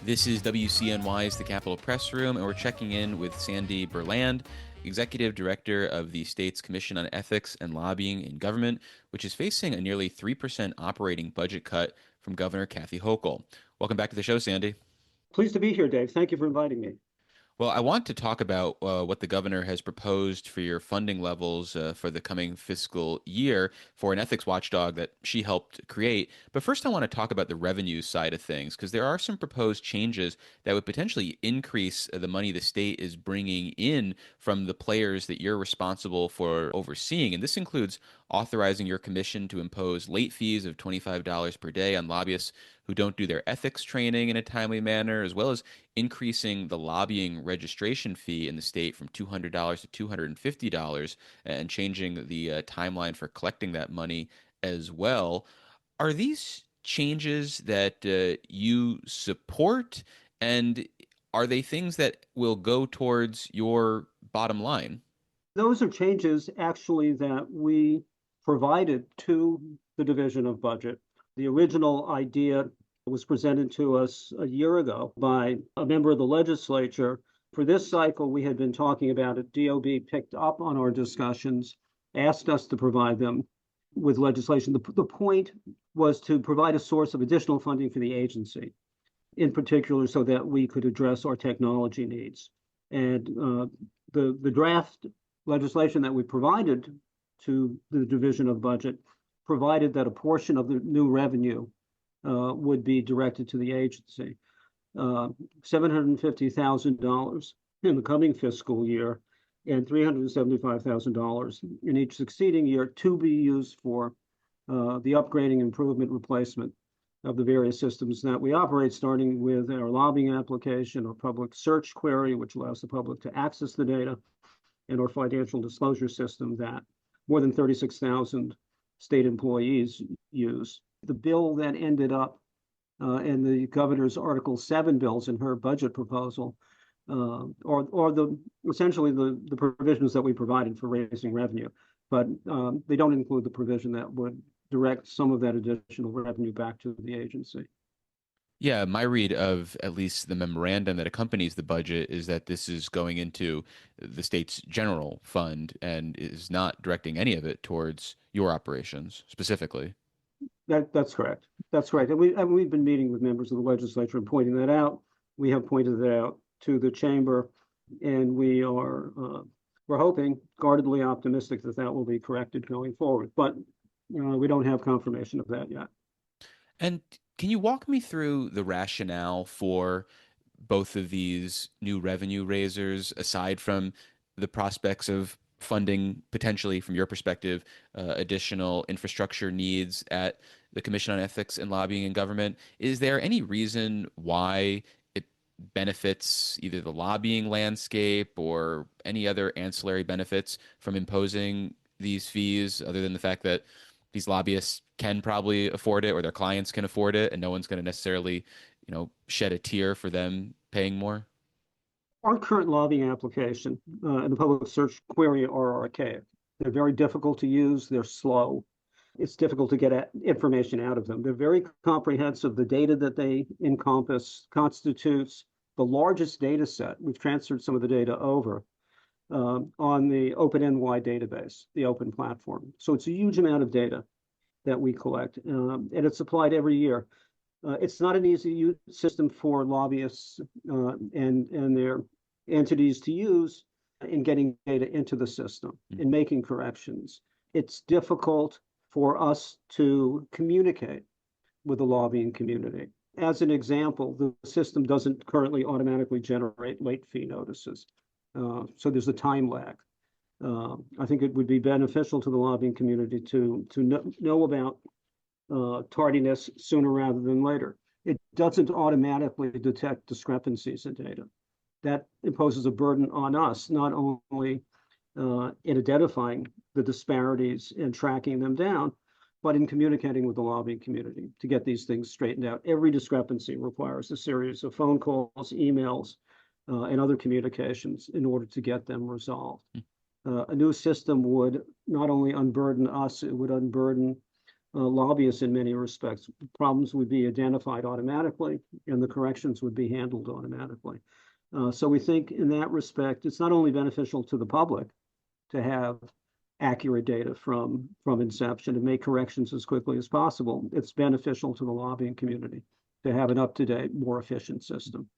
This is WCNY's The Capitol Press Room, and we're checking in with Sandy Berland, Executive Director of the state's Commission on Ethics and Lobbying in Government, which is facing a nearly 3% operating budget cut from Governor Kathy Hochul. Welcome back to the show, Sandy. Pleased to be here, Dave. Thank you for inviting me. Well, I want to talk about what the governor has proposed for your funding levels for the coming fiscal year for an ethics watchdog that she helped create. But first, I want to talk about the revenue side of things because there are some proposed changes that would potentially increase the money the state is bringing in from the players that you're responsible for overseeing. And this includes authorizing your commission to impose late fees of $25 per day on lobbyists who don't do their ethics training in a timely manner, as well as increasing the lobbying registration fee in the state from $200 to $250 and changing the timeline for collecting that money as well. Are these changes that you support, and are they things that will go towards your bottom line? Those are changes actually that we provided to the Division of Budget. The original idea was presented to us a year ago by a member of the legislature. For this cycle, we had been talking about it. DOB picked up on our discussions, asked us to provide them with legislation. The point was to provide a source of additional funding for the agency, in particular, so that we could address our technology needs. And the draft legislation that we provided to the Division of Budget provided that a portion of the new revenue would be directed to the agency. $750,000 in the coming fiscal year and $375,000 in each succeeding year to be used for the upgrading, improvement, replacement of the various systems that we operate, starting with our lobbying application, our public search query, which allows the public to access the data, and our financial disclosure system that more than 36,000 state employees use. The bill that ended up in the governor's Article 7 bills in her budget proposal, or essentially the provisions that we provided for raising revenue, but they don't include the provision that would direct some of that additional revenue back to the agency. Yeah, my read of at least the memorandum that accompanies the budget is that this is going into the state's general fund and is not directing any of it towards your operations specifically. That's correct. That's right. And we've been meeting with members of the legislature and pointing that out. We have pointed that out to the chamber, and we're hoping, guardedly optimistic that that will be corrected going forward. But we don't have confirmation of that yet. And can you walk me through the rationale for both of these new revenue raisers, aside from the prospects of funding potentially, from your perspective, additional infrastructure needs at the Commission on Ethics and Lobbying in Government? Is there any reason why it benefits either the lobbying landscape or any other ancillary benefits from imposing these fees, other than the fact that these lobbyists can probably afford it or their clients can afford it, and no one's going to necessarily, shed a tear for them paying more? Our current lobbying application and the public search query are archaic. They're very difficult to use. They're slow. It's difficult to get information out of them. They're very comprehensive. The data that they encompass constitutes the largest data set. We've transferred some of the data over on the OpenNY database, the open platform. So it's a huge amount of data that we collect, and it's applied every year. It's not an easy system for lobbyists and their entities to use in getting data into the system, in making corrections. It's difficult for us to communicate with the lobbying community. As an example, the system doesn't currently automatically generate late fee notices. So there's a time lag. I think it would be beneficial to the lobbying community to know about tardiness sooner rather than later. It doesn't automatically detect discrepancies in data. That imposes a burden on us, not only in identifying the disparities and tracking them down, but in communicating with the lobbying community to get these things straightened out. Every discrepancy requires a series of phone calls, emails, and other communications in order to get them resolved. A new system would not only unburden us, it would unburden lobbyists in many respects. Problems would be identified automatically, and the corrections would be handled automatically. So we think in that respect, it's not only beneficial to the public to have accurate data from inception and make corrections as quickly as possible. It's beneficial to the lobbying community to have an up-to-date, more efficient system.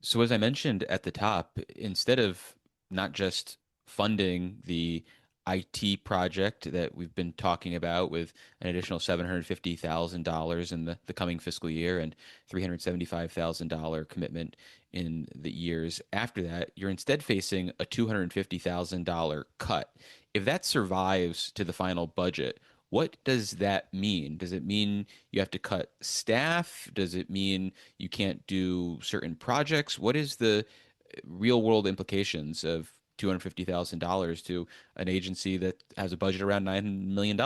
So, as I mentioned at the top, instead of not just funding the IT project that we've been talking about with an additional $750,000 in the coming fiscal year and $375,000 commitment in the years after that, you're instead facing a $250,000 cut. If that survives to the final budget, what does that mean? Does it mean you have to cut staff? Does it mean you can't do certain projects? What is the real world implications of $250,000 to an agency that has a budget around $9 million?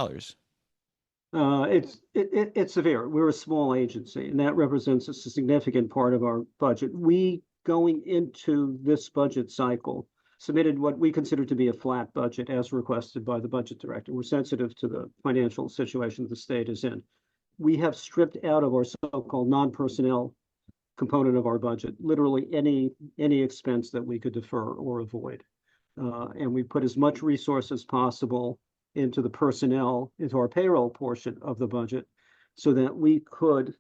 It's severe. We're a small agency, and that represents a significant part of our budget. We, going into this budget cycle, submitted what we consider to be a flat budget as requested by the budget director. We're sensitive to the financial situation the state is in. We have stripped out of our so-called non-personnel component of our budget literally any expense that we could defer or avoid. And we put as much resource as possible into the personnel, into our payroll portion of the budget, so that we could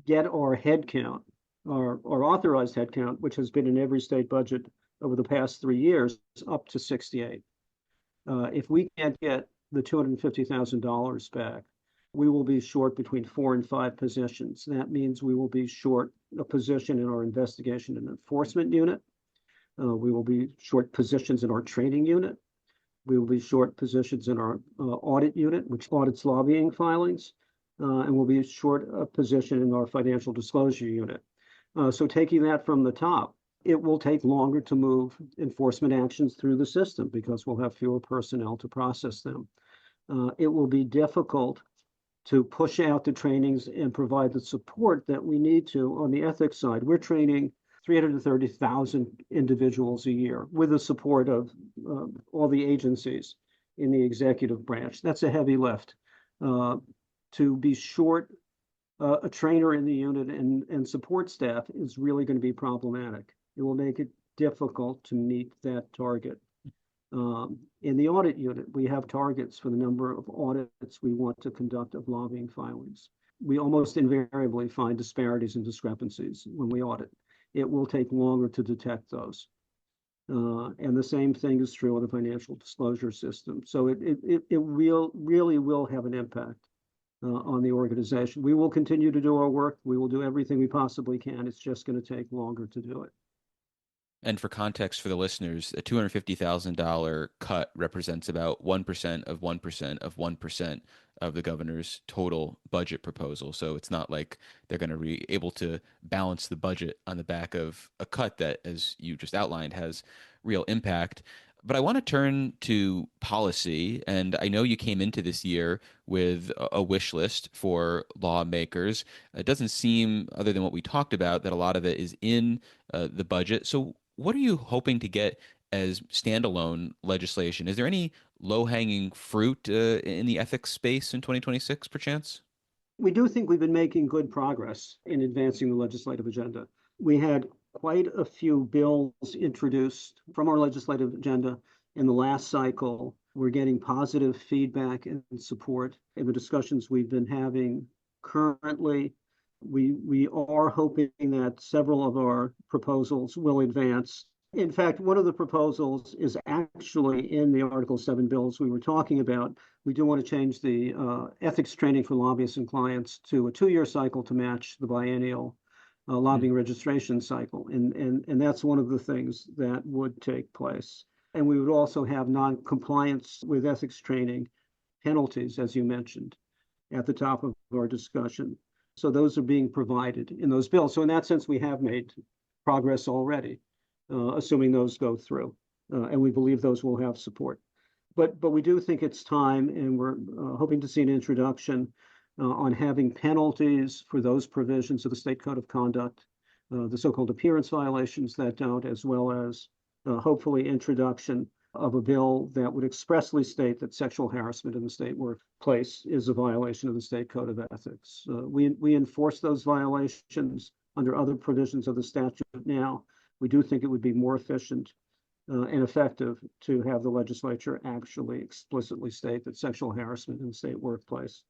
get our headcount, our authorized headcount, which has been in every state budget over the past 3 years, up to 68. If we can't get the $250,000 back, we will be short between 4 and 5 positions. That means we will be short a position in our investigation and enforcement unit. We will be short positions in our training unit. We will be short positions in our audit unit, which audits lobbying filings, and we'll be short a position in our financial disclosure unit. So taking that from the top, it will take longer to move enforcement actions through the system because we'll have fewer personnel to process them. It will be difficult to push out the trainings and provide the support that we need to on the ethics side. We're training 330,000 individuals a year with the support of all the agencies in the executive branch. That's a heavy lift. To be short a trainer in the unit and support staff is really going to be problematic. It will make it difficult to meet that target. In the audit unit, we have targets for the number of audits we want to conduct of lobbying filings. We almost invariably find disparities and discrepancies when we audit. It will take longer to detect those. And the same thing is true on the financial disclosure system. So it really will have an impact on the organization. We will continue to do our work. We will do everything we possibly can. It's just going to take longer to do it. And for context for the listeners, a $250,000 cut represents about 1% of 1% of 1% of the governor's total budget proposal. So it's not like they're going to be able to balance the budget on the back of a cut that, as you just outlined, has real impact. But I want to turn to policy, and I know you came into this year with a wish list for lawmakers. It doesn't seem, other than what we talked about, that a lot of it is in the budget. So what are you hoping to get as standalone legislation? Is there any low-hanging fruit in the ethics space in 2026, perchance? We do think we've been making good progress in advancing the legislative agenda. We had quite a few bills introduced from our legislative agenda in the last cycle. We're getting positive feedback and support in the discussions we've been having currently. We are hoping that several of our proposals will advance. In fact, one of the proposals is actually in the Article 7 bills we were talking about. We do want to change the ethics training for lobbyists and clients to a 2-year cycle to match the biennial lobbying registration cycle. And that's one of the things that would take place. And we would also have non-compliance with ethics training penalties, as you mentioned, at the top of our discussion. So those are being provided in those bills. So in that sense, we have made progress already, assuming those go through. And we believe those will have support. But we do think it's time, and we're hoping to see an introduction on having penalties for those provisions of the State Code of Conduct, the so-called appearance violations that don't, as well as hopefully introduction of a bill that would expressly state that sexual harassment in the state workplace is a violation of the state code of ethics. We enforce those violations under other provisions of the statute now. We do think it would be more efficient and effective to have the legislature actually explicitly state that sexual harassment in the state workplace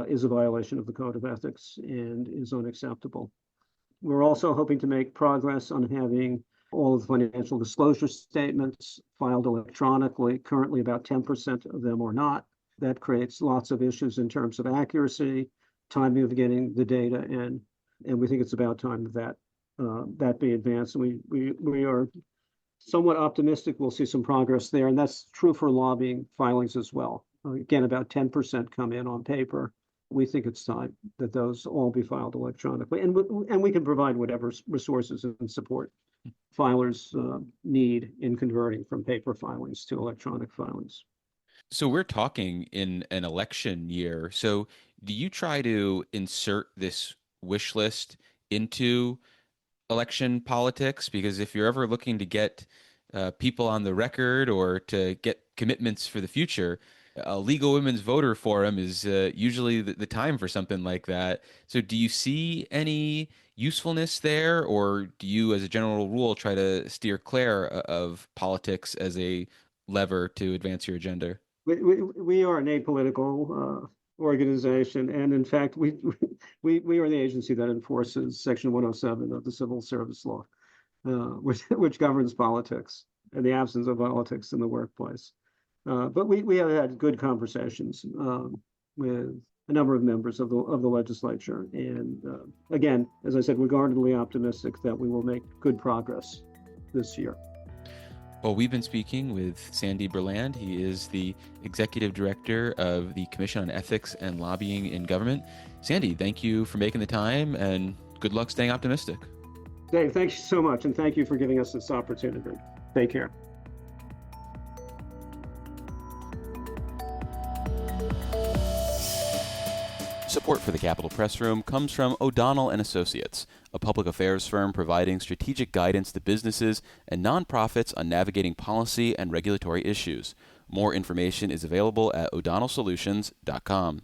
is a violation of the code of ethics and is unacceptable. We're also hoping to make progress on having all of the financial disclosure statements filed electronically. Currently, about 10% of them are not. That creates lots of issues in terms of accuracy, timing of getting the data in, and we think it's about time that that be advanced. And we are somewhat optimistic we'll see some progress there, and that's true for lobbying filings as well. Again, about 10% come in on paper. We think it's time that those all be filed electronically, and we can provide whatever resources and support filers need in converting from paper filings to electronic filings. So we're talking in an election year. So do you try to insert this wish list into election politics? Because if you're ever looking to get people on the record or to get commitments for the future, a legal women's voter forum is usually the time for something like that. So do you see any usefulness there, or do you, as a general rule, try to steer clear of politics as a lever to advance your agenda? We are an apolitical organization, and in fact, we are the agency that enforces Section 107 of the Civil Service Law, which governs politics and the absence of politics in the workplace. But we have had good conversations with a number of members of the legislature, and again, as I said, we're guardedly optimistic that we will make good progress this year. Well, we've been speaking with Sandy Berland. He is the executive director of the Commission on Ethics and Lobbying in Government. Sandy, thank you for making the time, and good luck staying optimistic. Dave, thank you so much, and thank you for giving us this opportunity. Take care. Support for the Capitol Press Room comes from O'Donnell and Associates, a public affairs firm providing strategic guidance to businesses and nonprofits on navigating policy and regulatory issues. More information is available at o'donnellsolutions.com.